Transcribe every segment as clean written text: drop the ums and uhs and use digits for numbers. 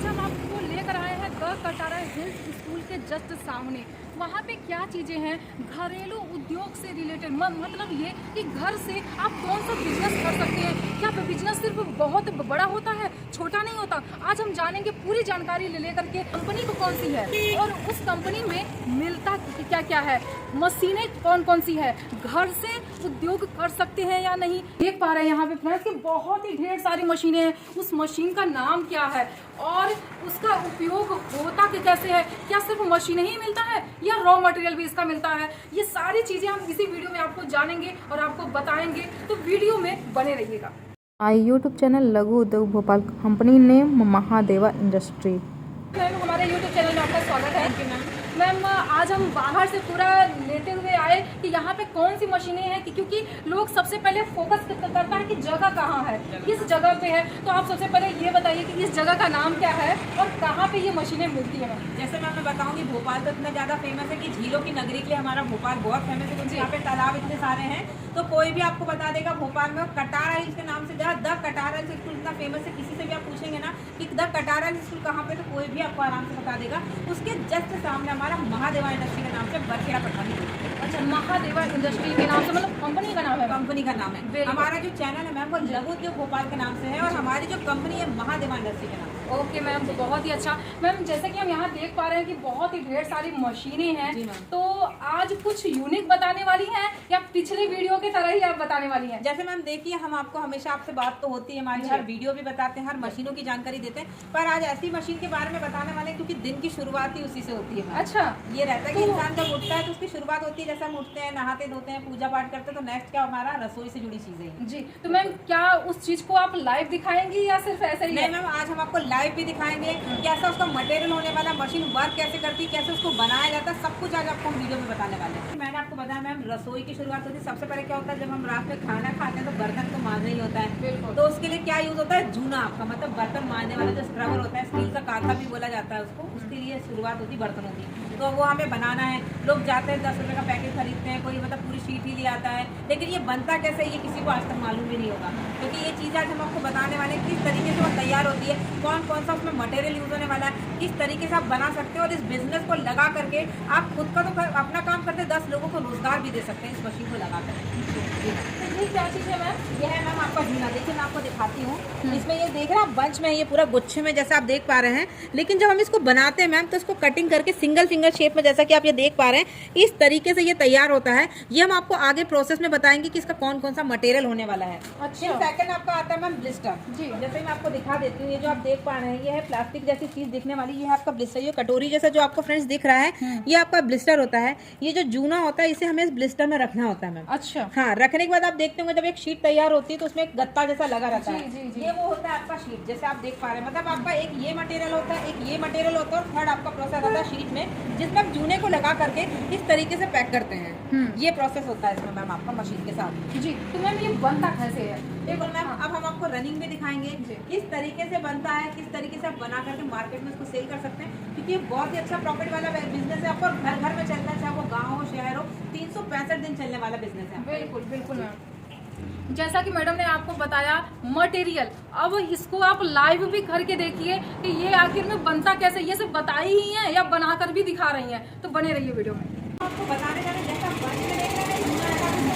आज हम आपको लेकर आए हैं द कटारा हिल्स स्कूल के जस्ट सामने। वहाँ पे क्या चीज़ें हैं घरेलू उद्योग से रिलेटेड, मतलब ये कि घर से आप कौन सा बिजनेस कर सकते हैं। क्या बिजनेस सिर्फ बहुत बड़ा होता है, छोटा नहीं होता। आज हम जानेंगे पूरी जानकारी लेकर के कंपनी को कौन सी है और उस कंपनी में मिलता क्या क्या है, मशीनें कौन कौन सी है, घर से उद्योग कर सकते हैं या नहीं। देख पा रहे हैं यहाँ पे फ्रेंड्स कि बहुत ही ढेर सारी मशीनें हैं। उस मशीन का नाम क्या है और उसका उपयोग होता कैसे है, क्या सिर्फ मशीनें ही मिलता है या रॉ मटेरियल भी इसका मिलता है, ये सारी चीजें हम इसी वीडियो में आपको जानेंगे और आपको बताएंगे, तो वीडियो में बने रहिएगा। यूट्यूब चैनल लघु उद्योग Bhopal, company name Mahadeva industry. Ma'am हमारे यूट्यूब चैनल में आपका स्वागत है। मैम आज हम बाहर से पूरा लेते हुए आए कि यहाँ पे कौन सी मशीनें हैं, क्योंकि लोग सबसे पहले फोकस करता है कि जगह कहाँ है, किस जगह पे है। तो आप सबसे पहले ये बताइए कि इस जगह का नाम क्या है और कहाँ पे ये मशीनें मिलती हैं। जैसे मैं बताऊंगी, भोपाल तो इतना ज़्यादा फेमस है कि झीलों की नगरी के लिए हमारा भोपाल बहुत फेमस है, क्योंकि यहाँ पे तालाब इतने सारे हैं। तो कोई भी आपको बता देगा भोपाल में कटारा हिल्स के नाम से जहाँ द कटारा हिल्स स्कूल इतना फेमस है, किसी से भी आप पूछेंगे ना कि द कटारा हिल्स स्कूल कहाँ पे, तो कोई भी आपको आराम से बता देगा। उसके जस्ट सामने हमारा महादेवा इंडस्ट्री के नाम से बरखेड़ा पठानी। अच्छा, महादेवा इंडस्ट्री के नाम से, मतलब कंपनी का नाम है। कंपनी का नाम है। हमारा जो चैनल है मैम वो लघु उद्योग भोपाल के नाम से है और हमारी जो कंपनी है महादेवा इंडस्ट्री के नाम से। ओके मैम, तो बहुत ही अच्छा। मैम जैसे कि हम यहाँ देख पा रहे हैं कि बहुत ही ढेर सारी मशीनें हैं, तो आज कुछ यूनिक बताने वाली हैं या पिछले वीडियो की तरह ही आप बताने वाली हैं? जैसे मैम देखिए, हम आपको हमेशा आपसे बात तो होती है हमारी, हर वीडियो भी बताते हैं, हर मशीनों की जानकारी देते हैं, पर आज ऐसी मशीन के बारे में बताने वाले हैं क्योंकि दिन की शुरुआत ही उसी से होती है। अच्छा, ये रहता है कि इंसान जब उठता है तो उसकी शुरुआत होती है, जैसे हम उठते हैं, नहाते धोते हैं, पूजा पाठ करते हैं, तो नेक्स्ट क्या हमारा रसोई से जुड़ी चीजें हैं। जी, तो मैम क्या उस चीज को आप लाइव दिखाएंगी या सिर्फ ऐसे ही? नहीं मैम, आज हम आपको लाइव भी दिखाएंगे कैसा उसका मटेरियल होने वाला, मशीन वर्क कैसे करती है, कैसे उसको बनाया जाता है, सब कुछ आज आपको हम वीडियो में बताने वाले हैं। मैंने आपको बताया मैम, रसोई की शुरुआत होती है। सबसे पहले क्या होता है, जब हम रात में खाना खाते हैं तो बर्तन को मांजना ही होता है, तो उसके लिए क्या यूज होता है, जूना आपका, मतलब बर्तन मांजने वाला जो स्क्रबर होता है, स्टील का काथा भी बोला जाता है उसको, उसके लिए शुरुआत होती है बर्तनों की। तो वो हमें बनाना है। लोग जाते हैं 10 रुपये का पैकेट खरीदते हैं, कोई मतलब पूरी शीट ही ले आता है, लेकिन ये बनता कैसे ये किसी को आज तक मालूम भी नहीं होगा, क्योंकि ये चीज़ आज हम आपको बताने वाले हैं किस तरीके से वो तैयार होती है, कौन कौन सा उसमें मटेरियल यूज होने वाला है, किस तरीके से आप बना सकते हो और इस बिजनेस को लगा करके आप खुद का तो अपना काम करते 10 लोगों को रोजगार भी दे सकते हैं इस मशीन को लगा कर। ये क्या चीज है मैम? ये है मैम आपका जूना। देखिए मैं आपको दिखाती हूँ, इसमें ये देख रहे हैं आप, बंच में ये पूरा गुच्छे में जैसे आप देख पा रहे हैं, लेकिन जब हम इसको बनाते हैं मैम तो इसको कटिंग करके सिंगल फिंगर शेप में, जैसा कि आप ये देख पा रहे हैं, इस तरीके से ये तैयार होता है। ये हम आपको आगे प्रोसेस में बताएंगे कि इसका कौन कौन सा मटेरियल होने वाला है। अच्छा, सेकंड आपका आता है मैम ब्लिस्टर। जी, जैसे मैं आपको दिखा देती हूँ, ये जो आप देख पा रहे हैं ये है प्लास्टिक जैसी चीज दिखने वाली, ये है आपका ब्लिस्टर। ये कटोरी जैसा जो आपको फ्रेंड्स दिख रहा है ये आपका ब्लिस्टर होता है। ये जो जूना होता है इसे हमें इस ब्लिस्टर में रखना होता है मैम। अच्छा, हाँ, रखने के बाद आप देखते होंगे जब एक शीट तैयार होती है तो उसमें एक गत्ता जैसा लगा रहता है। जी, जी। ये वो होता है आपका शीट, जैसे आप देख पा रहे हैं, मतलब आपका एक ये मटेरियल होता है, एक ये मटेरियल होता है और थर्ड आपका प्रोसेस होता है शीट में, जिसमें हम जूने को लगा करके इस तरीके से पैक करते हैं। ये प्रोसेस होता है इसमें मैम आपका मशीन के साथ। जी, तो मैम ये बनता कैसे है? देखो मैम, अब हम आपको रनिंग में दिखाएंगे किस तरीके से बनता है, किस तरीके से आप बना करके मार्केट में इसको सेल कर सकते हैं, क्योंकि ये बहुत ही अच्छा प्रॉफिट वाला बिजनेस है। आपको घर घर में चलना है, चाहे वो गाँव हो शहर हो, 365 दिन चलने वाला बिजनेस है। बिल्कुल बिल्कुल मैम। जैसा कि मैडम ने आपको बताया मटेरियल, अब इसको आप लाइव भी करके देखिए कि ये आखिर में बनता कैसे। ये सिर्फ बताई ही है या बनाकर भी दिखा रही हैं, तो बने रहिए वीडियो में। आपको बताने जा रहे हैं जैसा बंच में देख रहे हैं,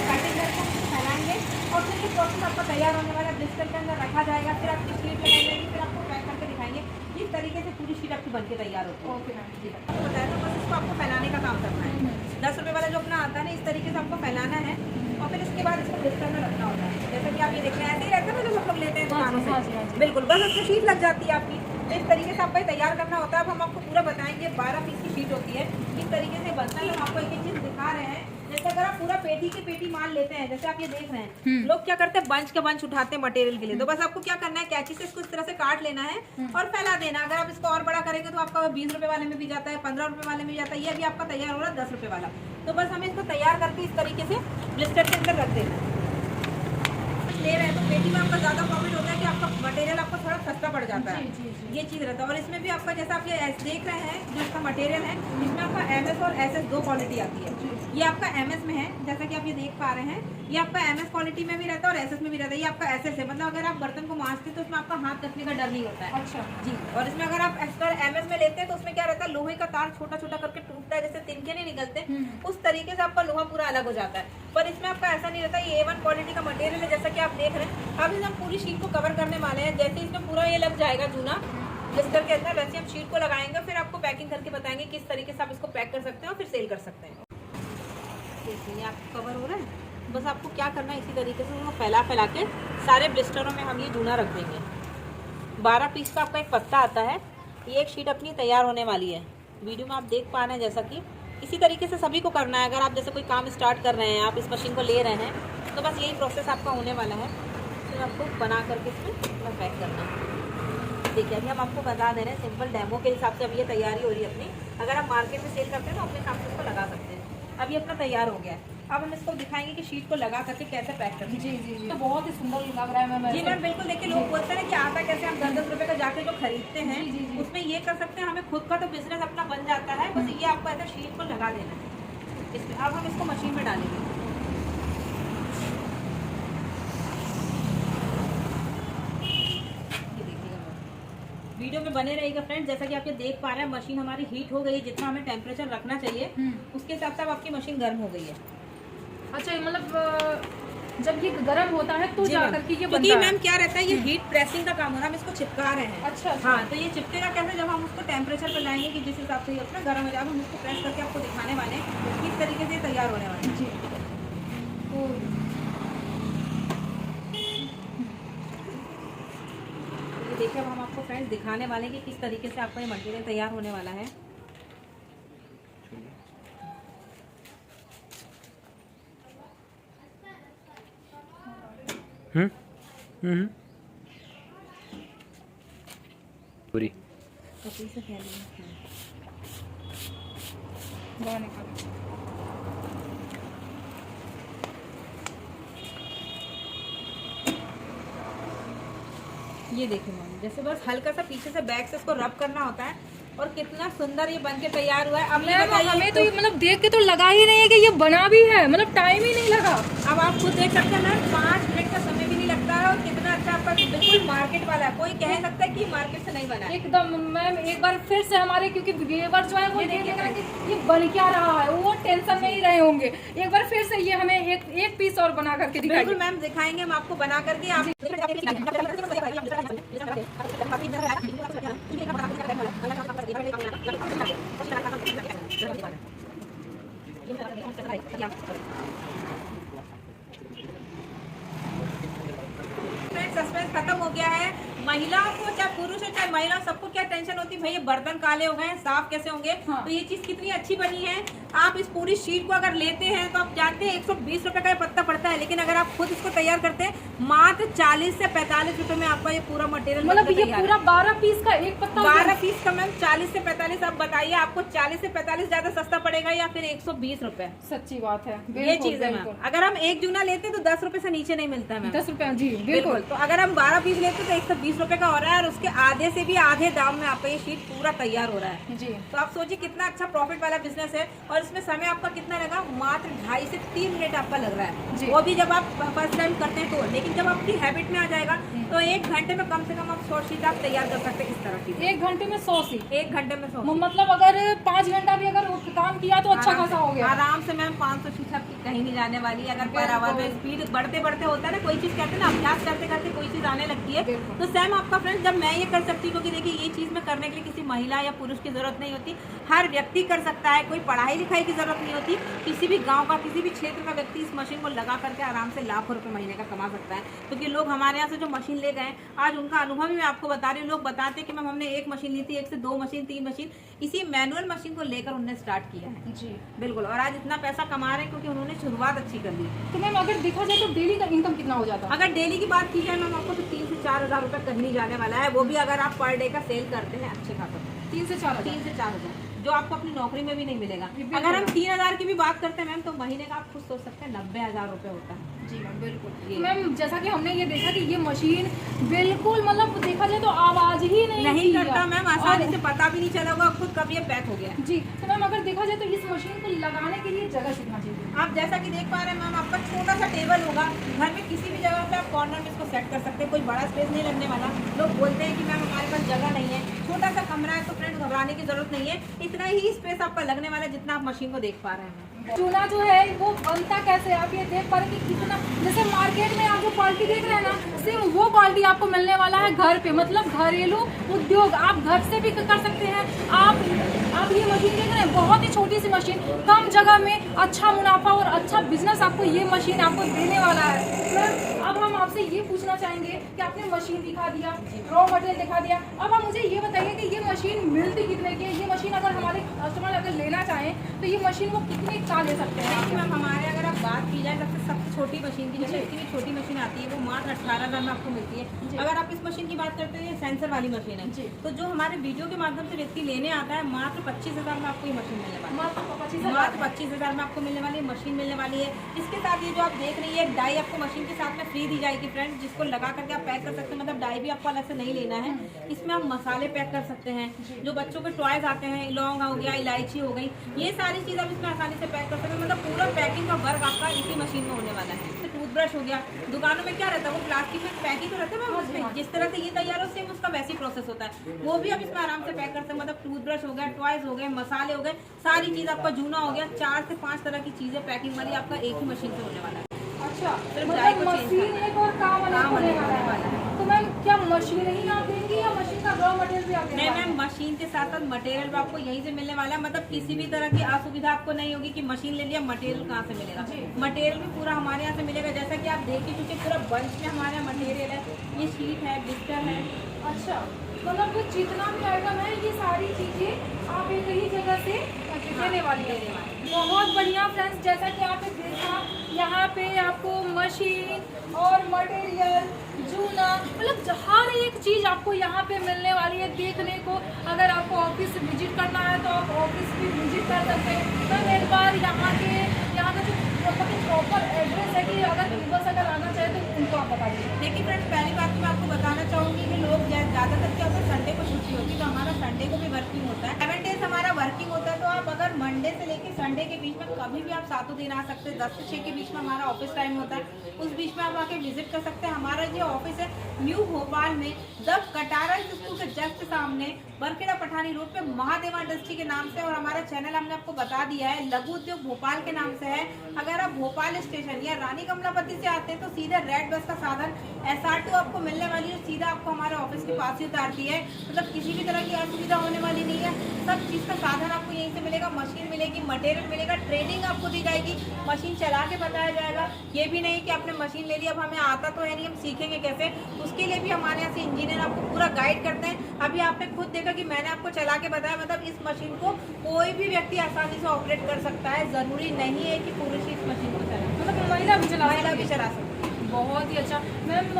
पैकिंग करके फैलाएंगे और फिर ये प्रोसेस आपका तैयार होने वाला ब्लिस्टर के अंदर रखा जाएगा, फिर आपकी शीट लगाई जाएगी, फिर आपको पैक करके दिखाएंगे। इस तरीके से पूरी शीट आपकी बनके तैयार होती है। ओके मैम, जी। आपको बताया था, बस इसको आपको फैलाने का काम करना है। 10 रुपये वाला जो अपना आता है ना, इस तरीके से आपको फैलाना है और फिर इसके बाद इसको ब्लिस्टर में रखना होता है। जैसे कि आप ये देख रहे हैं, ऐसे ही रहता है ना जो हम लोग लेते हैं दुकानों से, बिल्कुल, बस उसमें शीट लग जाती है आपकी। तो इस तरीके से आपको ये तैयार करना होता है। अब हम आपको पूरा बताएंगे, 12 पीस की शीट होती है, इस तरीके से बनता है। हम आपको एक एक चीज दिखा रहे हैं। जैसे अगर आप पूरा पेटी की पेटी माल लेते हैं, जैसे आप ये देख रहे हैं, लोग क्या करते हैं, बंच के बंच उठाते हैं मटेरियल के लिए, तो बस आपको क्या करना है, कैंची से इसको इस तरह से काट लेना है और फैला देना। अगर आप इसको और बड़ा करेंगे तो आपका 20 रुपये वाले में भी जाता है, 15 रुपये वाले में भी जाता है। ये अभी आपका तैयार हो रहा है 10 रुपये वाला। तो बस हमें इसको तैयार करके इस तरीके से ब्लिस्टर के अंदर रख देना है। ले रहे हैं तो पेटी में आपका ज़्यादा प्रॉफिट होता है कि आपका मटेरियल आपको थोड़ा सस्ता पड़ जाता है। ये चीज़ रहता है। और इसमें भी आपका जैसा आप ये देख रहे हैं जो इसका मटेरियल है, इसमें आपका MS और SS 2 क्वालिटी आती है। ये आपका MS में है, जैसा कि आप ये देख पा रहे हैं। ये आपका MS क्वालिटी में भी रहता है और SS में भी रहता है। ये आपका SS है, मतलब अगर आप बर्तन को मांजते हैं तो उसमें आपका हाथ कटने का डर नहीं होता है। अच्छा जी। और इसमें अगर आप MS में लेते हैं तो उसमें क्या रहता है, लोहे का तार छोटा छोटा करके टूटता है, जैसे तिनके नहीं निकलते उस तरीके से आपका लोहा पूरा अलग हो जाता है। पर इसमें आपका ऐसा नहीं रहता। ये A1 क्वालिटी का मटेरियल है, जैसा कि आप देख रहे हैं। अब इसमें हम पूरी शीट को कवर करने वाले हैं। जैसे इसमें पूरा ये लग जाएगा जूना बिस्तर के अंदर, वैसे हम शीट को लगाएंगे, फिर आपको पैकिंग करके बताएंगे किस तरीके से आप इसको पैक कर सकते हैं और फिर सेल कर सकते हैं। देखिए आपको कवर हो रहा है। बस आपको क्या करना है, इसी तरीके से उसको फैला फैला के सारे ब्लिस्टरों में हम ये जूना रख देंगे। 12 पीस का आपका एक पत्ता आता है। ये एक शीट अपनी तैयार होने वाली है। वीडियो में आप देख पा रहे हैं जैसा कि इसी तरीके से सभी को करना है। अगर आप जैसे कोई काम स्टार्ट कर रहे हैं, आप इस मशीन को ले रहे हैं, तो बस यही प्रोसेस आपका होने वाला है। फिर आपको बना करके इसमें पैक करना है। देखिए अभी हम आपको बता दे रहे हैं सिंपल डेमो के हिसाब से अब ये तैयारी हो रही है अपनी। अगर आप मार्केट में सेल करते हैं तो अपने हिसाब से इसको लगा सकते हैं। अब ये अपना तैयार हो गया है। अब हम इसको दिखाएंगे कि शीट को लगा करके कैसे पैक करते हैं। जी जी जी, तो बहुत ही सुंदर लग रहा है मैम। जी मैम बिल्कुल। देखिए लोग बोलते हैं कि आटा कैसे हम 10-10 रुपए का जाके जो खरीदते हैं, उसमें ये कर सकते हैं। हमें खुद का तो बिजनेस अपना बन जाता है। बस ये आपको ऐसा शीट को लगा देना है इसमें। अब हम इसको मशीन में डालेंगे। वीडियो में बने रहेगा फ्रेंड्स। जैसा कि आप ये देख पा रहे हैं, मशीन हमारी हीट हो गई है। जितना हमें टेम्परेचर रखना चाहिए उसके हिसाब से अब आपकी मशीन गर्म हो गई है। अच्छा मतलब जब ये गर्म होता है तो जाकर के ये क्योंकि मैम क्या रहता है, ये हीट प्रेसिंग का काम हो रहा है। हम इसको चिपका रहे हैं। अच्छा हाँ, तो ये चिपकेगा कैसे, जब हम उसको टेम्परेचर पर लाएंगे कि जिस हिसाब से ये अपना गर्म हो जाएगा। हम उसको प्रेस करके आपको दिखाने वाले हैं किस तरीके से तैयार होने वाले हैं। जी तो देखिए अब हम आपको फ्रेंड्स दिखाने वाले हैं कि किस तरीके से आपका ये मटेरियल तैयार होने वाला है। पूरी से फैलिए। बाहर निकालो। ये देखिए मैम, जैसे बस हल्का सा पीछे से बैक से इसको रब करना होता है और कितना सुंदर ये बन के तैयार हुआ है। अब ये बताइए, हमें तो ये मतलब देख के तो लगा ही नहीं है कि ये बना भी है, मतलब टाइम ही नहीं लगा। अब आप खुद देख सकते हैं मैम, 5 मिनट का समय भी नहीं लगता है और कितना अच्छा आपका बिल्कुल मार्केट वाला है। कोई कह सकता है कि मार्केट से नहीं बना है। एकदम मैम एक बार फिर से हमारे, क्योंकि व्यूअर जो है वो देख रहे हैं कि ये बन क्या रहा है, वो टेंशन में ही रहे होंगे। एक बार फिर से ये हमें एक पीस और बना करके दिखाइए। बिल्कुल मैम दिखाएंगे हम आपको बना करके। आप सस्पेंस खत्म हो गया है। महिलाओं को चाहे पुरुष हो चाहे महिला, सबको क्या टेंशन होती है, भाई ये बर्तन काले हो गए हैं, साफ कैसे होंगे। हाँ। तो ये चीज कितनी अच्छी बनी है। आप इस पूरी शीट को अगर लेते हैं तो आप जानते हैं 120 रुपए का ये पत्ता पड़ता है, लेकिन अगर आप खुद इसको तैयार करते हैं मात्र 40 से 45 रुपए में आपका ये पूरा मटेरियल मतलब ये पूरा 12 पीस का एक पत्ता 12 पीस का मैम 40 से 45। आप बताइए आपको 40 से 45 ज्यादा सस्ता पड़ेगा या फिर 120 रुपए। सच्ची बात है, ये चीज है मैम। अगर हम एक जूना लेते हैं तो 10 रुपए से नीचे नहीं मिलता है मैम। 10 रुपए। जी बिल्कुल। तो अगर हम 12 पीस लेते हैं तो 120 रुपए का हो रहा है और उसके आधे से भी आधे दाम में आपका ये शीट पूरा तैयार हो रहा है। जी तो आप सोचिए कितना अच्छा प्रॉफिट वाला बिजनेस है। और इसमें समय आपका कितना लगा, मात्र 2.5 से 3 मिनट आपका लग रहा है। वो भी जब आप फर्स्ट टाइम करते हैं तो। लेकिन जब आपकी हैबिट में आ जाएगा तो 1 घंटे में कम से कम आप 100 शीट आप तैयार कर सकते हैं। इस तरह की 1 घंटे में 100 शीट। 1 घंटे में 100। मतलब अगर 5 घंटा भी अगर काम किया तो अच्छा खासा हो गया। आराम से मैम 500 शीट आपकी कहीं नहीं जाने वाली। अगर पर आवर में स्पीड बढ़ते बढ़ते होता है ना, कोई चीज कहते हैं ना, अभ्यास करते करते कोई चीज आने लगती है। तो सेम आपका फ्रेंड्स, जब मैं ये कर सकती हूँ, क्योंकि देखिए ये चीज में करने के लिए किसी महिला या पुरुष की जरूरत नहीं होती, हर व्यक्ति कर सकता है। कोई पढ़ाई लिखाई की जरूरत नहीं होती। किसी भी गांव का, किसी भी क्षेत्र का व्यक्ति इस मशीन को लगा करके आराम से लाखों रुपए महीने का कमा सकता है। क्योंकि लोग हमारे यहाँ से जो मशीन ले गए, आज उनका अनुभव ही मैं आपको बता रही हूँ। लोग बताते हैं कि मैम हमने 1 मशीन ली थी, 1 से 2 मशीन, 3 मशीन, इसी मैनुअल मशीन को लेकर उन्होंने स्टार्ट किया है। जी बिल्कुल। और आज इतना पैसा कमा रहे हैं क्योंकि उन्होंने शुरुआत अच्छी कर ली। तो मैम अगर देखा जाए तो डेली का इनकम कितना हो जाता है? अगर डेली की बात की जाए मैम, आपको तो 3 से 4 हज़ार रुपये कहीं जाने वाला है। वो भी अगर आप पर डे का सेल करते हैं अच्छे खासा। 3 से 4 3 से 4 हज़ार, जो आपको अपनी नौकरी में भी नहीं मिलेगा। अगर हम 3 हज़ार की भी बात करते हैं मैम, तो महीने का आप खुद सोच सकते हैं 90 हज़ार रुपये होता है। जी मैम बिल्कुल। ये। मैम जैसा कि हमने ये देखा कि ये मशीन बिल्कुल मतलब देखा जाए तो आवाज ही नहीं की करता है। मैम, आसानी और- से पता भी नहीं चला होगा खुद कब ये पैक हो गया। जी तो मैम अगर देखा जाए तो इस मशीन को लगाने के लिए जगह कितना चाहिए? आप जैसा कि देख पा रहे हैं मैम, आपका छोटा सा टेबल होगा घर में, किसी भी जगह पे आप कॉर्नर में इसको सेट कर सकते हैं, कोई बड़ा स्पेस नहीं लगने वाला। लोग बोलते हैं कि मैम हमारे पास जगह नहीं है, छोटा सा कमरा है, तो फ्रेंड घबराने की जरूरत नहीं है, इतना ही स्पेस आपका लगने वाला है जितना आप मशीन को देख पा रहे हैं। चूना जो है वो बनता कैसे है? आप ये देख पा रहे हैं कि कितना, जैसे मार्केट में आप जो क्वालिटी देख रहे हैं ना, सेम वो क्वालिटी आपको मिलने वाला है घर पे, मतलब घरेलू उद्योग आप घर से भी कर सकते हैं। आप ये मशीन देख रहे हैं, बहुत ही छोटी सी मशीन, कम जगह में अच्छा मुनाफा और अच्छा बिजनेस आपको ये मशीन आपको देने वाला है। मैम अब हम आपसे ये पूछना चाहेंगे कि आपने मशीन दिखा दिया, रॉ मटेरियल दिखा दिया, अब आप मुझे ये बताइए कि ये मशीन मिलती कितने की है? ये मशीन अगर हमारे कस्टमर अगर लेना चाहें तो ये मशीन वो कितने का ले सकते हैं? देखिए मैम, हमारे अगर आप बात की जाए सबसे छोटी मशीन की, जैसे इतनी भी छोटी मशीन आती है वो मात्र 18,000 में आपको मिलती जी। है। अगर आप इस मशीन की बात करते हैं, ये सेंसर वाली मशीन है, जी। तो जो हमारे वीडियो के माध्यम से व्यक्ति लेने आता है, मात्र 25,000 में आपको ये मशीन मिलने वाली है। मात्र 25,000 मात्र 25,000 में आपको मिलने वाली मशीन मिलने वाली है। इसके साथ ये जो आप देख रही है डाई आपको मशीन के साथ में फ्री दी जाएगी फ्रेंड, जिसको लगा करके आप पैक कर सकते हैं, मतलब डाई भी आपको अलग से नहीं लेना है। इसमें आप मसाले पैक कर सकते हैं, जो बच्चों के टॉयज आते हैं, लौंग हो गया, इलायची हो गई, ये सारी चीज़ आप इसमें आसानी से पैक कर सकते हैं। मतलब पूरा पैकिंग का वर्क आपका इसी मशीन में होने वाला है। टूथब्रश हो गया, दुकानों में क्या रहता है, वो प्लास्टिक में पैकिंग तो रहता है मैम, उसमें जिस तरह से ये तैयार हो सेम उसका वैसी प्रोसेस होता है, वो भी आप इसमें आराम से पैक करते हैं। मतलब टूथब्रश हो गया, टॉयज हो गए, मसाले हो गए, सारी चीज़ आपका जूना हो गया, 4 से 5 तरह की चीज़ें पैकिंग वाली आपका एक ही मशीन से होने वाला है। अच्छा, सिर्फ डाई मतलब को चेंज मशीन करना है। एक और काम अलग काम होने अलग वाला होने वाला है। है। तो मैम क्या मशीन ही आप देंगी या मशीन का रॉ मटेरियल भी आप नहीं देंगे? मैम, मशीन के साथ साथ मटेरियल भी आपको यहीं से मिलने वाला है। मतलब किसी भी तरह की असुविधा आपको नहीं होगी कि मशीन ले लिया, मटेरियल कहाँ से मिलेगा। जी। मटेरियल भी पूरा हमारे यहाँ से मिलेगा, जैसा कि आप देख ही चुके, पूरा बंच में हमारे यहाँ मटेरियल है। ये शीट है, बिस्तर है। अच्छा, मतलब जितना भी आइटम है ये सारी चीजें आप एक ही जगह से देने वाली है। बहुत बढ़िया फ्रेंड्स, जैसा कि आपने देखा यहाँ पे आपको मशीन और मटेरियल, जूना, मतलब हर एक चीज़ आपको यहाँ पे मिलने वाली है देखने को। अगर आपको ऑफिस विजिट करना है तो आप ऑफिस भी विजिट कर सकते हैं। मैम एक बार यहाँ का जो प्रॉपर एड्रेस है कि अगर बस अगर आना चाहे तो उनको आप बता दीजिए। देखिए फ्रेंड्स, पहली बात तो मैं आपको बताना चाहूँगी कि लोग ज़्यादातर क्या होता है, संडे को छुट्टी होती है, तो हमारा संडे को भी वर्किंग होता है। 7 डेज हमारा वर्किंग होता है, तो आप अगर मंडे से लेकर संडे के बीच में कभी भी आप सातों दिन आ सकते हैं। 10 से 6 के बीच में हमारा ऑफिस टाइम होता है, उस बीच में आप आके विजिट कर सकते हैं। हमारा जो ऑफिस है न्यू भोपाल में द कटारा स्कूल के जस्ट सामने बरखेड़ा पठानी रोड पे महादेवा इंडस्ट्री के नाम से, और हमारा चैनल हमने आपको बता दिया है लघु उद्योग भोपाल के नाम से है। अगर आप भोपाल स्टेशन या रानी कमलापति से आते हैं तो सीधा रेड बस का साधन SR2 आपको मिलने वाली है, सीधा आपको हमारे ऑफिस के पास ही उतारती है। मतलब किसी भी तरह की असुविधा होने वाली नहीं है, सब चीज़ का साधन आपको यहीं से मिलेगा। मशीन मिलेगी, मटेरियल मिलेगा, ट्रेनिंग आपको दी जाएगी, मशीन चला के बताया जाएगा। ये भी नहीं कि आपने मशीन ले ली, अब हमें आता तो है नहीं, हम सीखेंगे कैसे, उसके लिए भी हमारे यहाँ से इंजीनियर आपको पूरा गाइड करते हैं। अभी आपने खुद देखा कि मैंने आपको चला के बताया, मतलब इस मशीन को कोई भी व्यक्ति आसानी से ऑपरेट कर सकता है। ज़रूरी नहीं है कि पुरुष इस मशीन को चलाए, मतलब महिला भी चला सकती है। बहुत ही अच्छा। मैम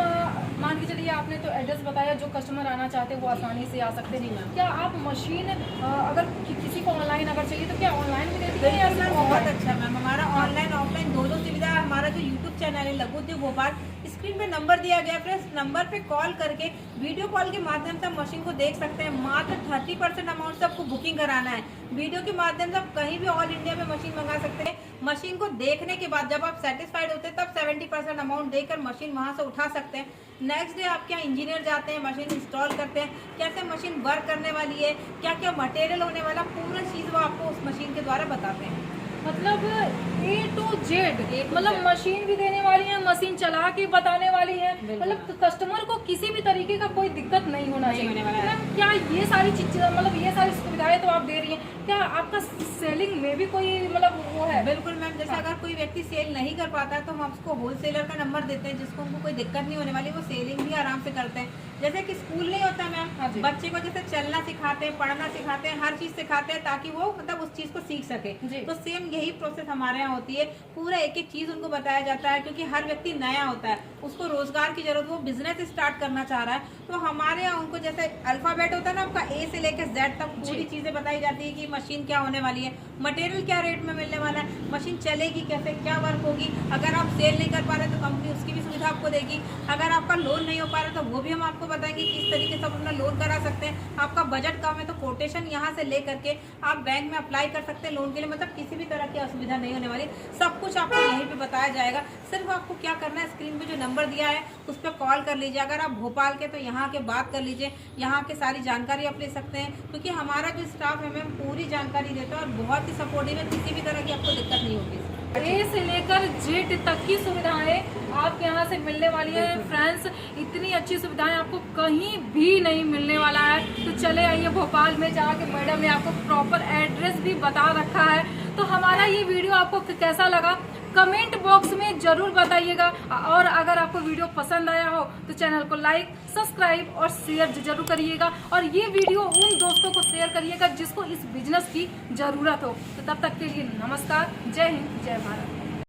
मान के चलिए आपने तो एड्रेस बताया, जो कस्टमर आना चाहते हैं वो आसानी से आ सकते हैं। मैम। क्या आप मशीन अगर किसी को ऑनलाइन अगर चाहिए तो क्या ऑनलाइन भी देती है या बिल्कुल सिर्फ मैम, बहुत ऑफलाइन? अच्छा मैम, हमारा ऑनलाइन ऑफलाइन दोनों सुविधा है। हमारा जो यूट्यूब चैनल है लघु उद्योग भोपाल, स्क्रीन पे नंबर दिया गया है, इस नंबर पे कॉल करके वीडियो कॉल के माध्यम से आप मशीन को देख सकते हैं। मात्र 30% अमाउंट से आपको बुकिंग कराना है। वीडियो के माध्यम से आप कहीं भी ऑल इंडिया में मशीन मंगा सकते हैं। मशीन को देखने के बाद जब आप सेटिस्फाइड होते हैं तब 70% अमाउंट देकर मशीन वहाँ से उठा सकते हैं। नेक्स्ट डे आपके यहाँ इंजीनियर जाते हैं, मशीन इंस्टॉल करते हैं, कैसे मशीन वर्क करने वाली है, क्या क्या मटेरियल होने वाला, पूरा चीज़ वो आपको उस मशीन के द्वारा बताते हैं। मतलब A to Z, मतलब मशीन भी देने वाली है, मशीन चला के बताने वाली है, मतलब कस्टमर को किसी भी तरीके का कोई दिक्कत नहीं होना चाहिए। होने वाला है। क्या ये सारी चीजें, मतलब ये सारी सुविधाएं तो आप दे रही हैं, क्या आपका सेलिंग में भी कोई मतलब वो है? बिल्कुल मैम, जैसे अगर कोई व्यक्ति सेल नहीं कर पाता है तो हम उसको होलसेलर का नंबर देते हैं, जिसको उनको कोई दिक्कत नहीं होने वाली, वो सेलिंग भी आराम से करते हैं। जैसे कि स्कूल नहीं होता हाँ मैम, जी। बच्चे को जैसे चलना सिखाते हैं, पढ़ना सिखाते हैं, हर चीज़ सिखाते हैं ताकि वो मतलब उस चीज़ को सीख सके। जी। तो सेम यही प्रोसेस हमारे यहाँ होती है, पूरा एक एक चीज़ उनको बताया जाता है, क्योंकि हर व्यक्ति नया होता है, उसको रोजगार की जरूरत, वो बिजनेस स्टार्ट करना चाह रहा है, तो हमारे यहाँ उनको जैसे अल्फाबेट होता है ना आपका, ए से लेकर जेड तक पूरी चीजें बताई जाती है कि मशीन क्या होने वाली है, मटेरियल क्या रेट में मिलने वाला है, मशीन चलेगी कैसे, क्या वर्क होगी, अगर आप सेल नहीं कर पा रहे तो कंपनी उसकी भी सुविधा आपको देगी, अगर आपका लोन नहीं हो पा रहा तो वो भी हम आपको बताएंगे किस तरीके से आप अपना लोन करा सकते हैं, आपका बजट कम है तो कोटेशन यहाँ से ले करके आप बैंक में अप्लाई कर सकते हैं लोन के लिए, मतलब किसी भी तरह की असुविधा नहीं होने वाली, सब कुछ आपको यहीं पे बताया जाएगा। सिर्फ आपको क्या करना है, स्क्रीन पे जो नंबर दिया है उस पर कॉल कर लीजिए, अगर आप भोपाल के तो यहाँ के बात कर लीजिए, यहाँ के सारी जानकारी आप ले सकते हैं, क्योंकि हमारा जो स्टाफ है मैम पूरी जानकारी देता है और बहुत ही सपोर्टिव है, किसी भी तरह की आपको दिक्कत नहीं होगी। ए से लेकर जेड तक की सुविधाएं आपके यहाँ से मिलने वाली है फ्रेंड्स। इतनी अच्छी सुविधाएं आपको कहीं भी नहीं मिलने वाला है। तो चले आइए भोपाल में जाके, मैडम ने आपको प्रॉपर एड्रेस भी बता रखा है। तो हमारा ये वीडियो आपको कैसा लगा कमेंट बॉक्स में जरूर बताइएगा, और अगर आपको वीडियो पसंद आया हो तो चैनल को लाइक, सब्सक्राइब और शेयर जरूर करिएगा, और ये वीडियो उन दोस्तों को शेयर करिएगा जिसको इस बिजनेस की जरूरत हो। तो तब तक के लिए नमस्कार, जय हिंद, जय भारत।